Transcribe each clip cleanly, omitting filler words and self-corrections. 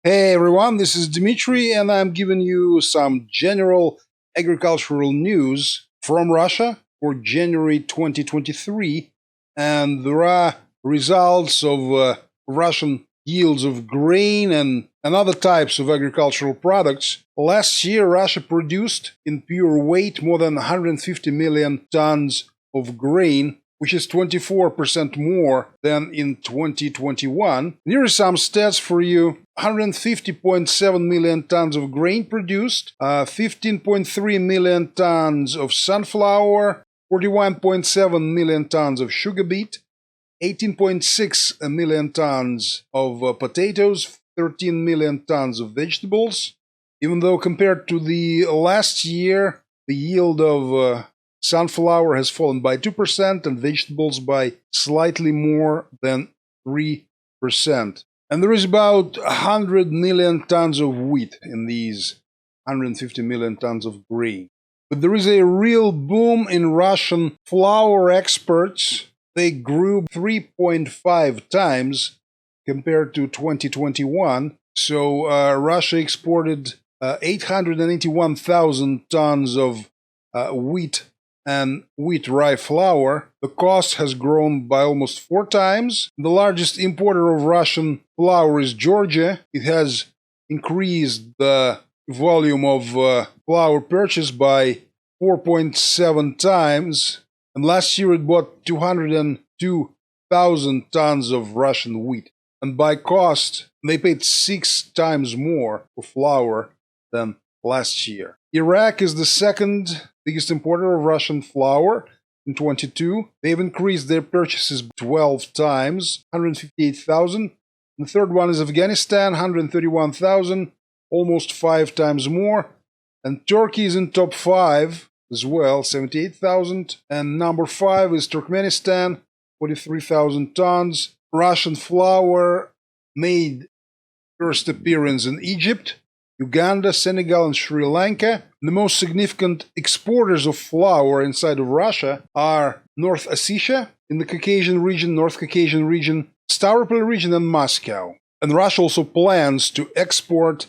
Hey everyone, this is Dmitry, and I'm giving you some general agricultural news from Russia for January 2023. And there are results of Russian yields of grain and other types of agricultural products. Last year, Russia produced in pure weight more than 150 million tons of grain, which is 24% more than in 2021. Here are some stats for you. 150.7 million tons of grain produced, 15.3 million tons of sunflower, 41.7 million tons of sugar beet, 18.6 million tons of potatoes, 13 million tons of vegetables. Even though compared to the last year, the yield of sunflower has fallen by 2% and vegetables by slightly more than 3%. And there is about 100 million tons of wheat in these 150 million tons of grain. But there is a real boom in Russian flour exports. They grew 3.5 times compared to 2021. So Russia exported 881,000 tons of wheat and wheat rye flour. The cost has grown by almost 4 times. The largest importer of Russian flour is Georgia. It has increased the volume of flour purchased by 4.7 times. And last year it bought 202,000 tons of Russian wheat. And by cost, they paid 6 times more for flour than last year. Iraq is the second biggest importer of Russian flour in 22. They've increased their purchases 12 times, 158,000. The third one is Afghanistan, 131,000, almost 5 times more. And Turkey is in top 5 as well, 78,000. And number 5 is Turkmenistan, 43,000 tons. Russian flour made first appearance in Egypt, Uganda, Senegal, and Sri Lanka. The most significant exporters of flour inside of Russia are North Ossetia in the Caucasian region, North Caucasian region, Stavropol region, and Moscow. And Russia also plans to export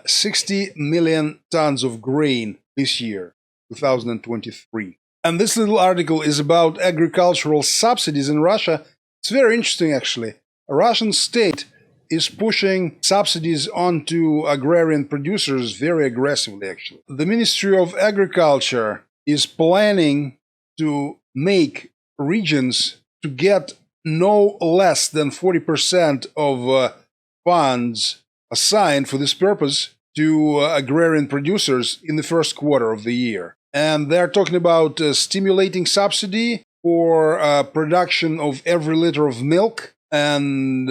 60 million tons of grain this year, 2023. And this little article is about agricultural subsidies in Russia. It's very interesting, actually. A Russian state is pushing subsidies onto agrarian producers very aggressively, actually. The Ministry of Agriculture is planning to make regions to get no less than 40% of funds assigned for this purpose to agrarian producers in the first quarter of the year. And they're talking about stimulating subsidy for production of every liter of milk and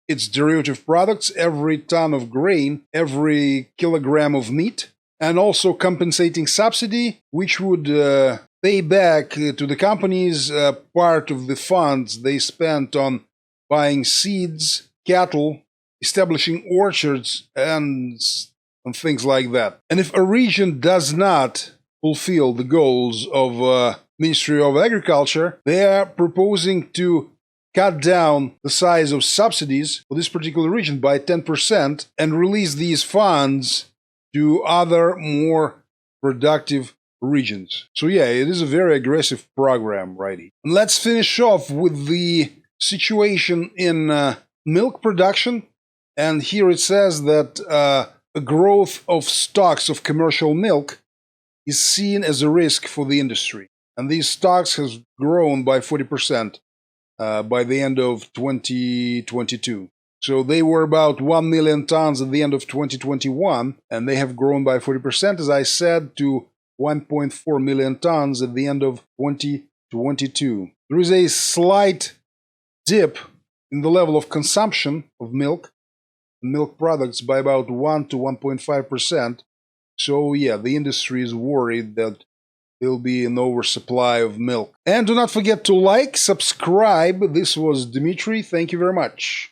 its derivative products, every ton of grain, every kilogram of meat, and also compensating subsidy, which would pay back to the companies part of the funds they spent on buying seeds, cattle, establishing orchards, and things like that. And if a region does not fulfill the goals of Ministry of Agriculture, they are proposing to cut down the size of subsidies for this particular region by 10% and release these funds to other more productive regions. So yeah, it is a very aggressive program, righty. And let's finish off with the situation in milk production. And here it says that a growth of stocks of commercial milk is seen as a risk for the industry. And these stocks have grown by 40%. By the end of 2022. So they were about 1 million tons at the end of 2021, and they have grown by 40%, as I said, to 1.4 million tons at the end of 2022. There is a slight dip in the level of consumption of milk products by about 1 to 1.5%. So yeah, the industry is worried that there'll be an oversupply of milk. And do not forget to like, subscribe. This was Dmitry. Thank you very much.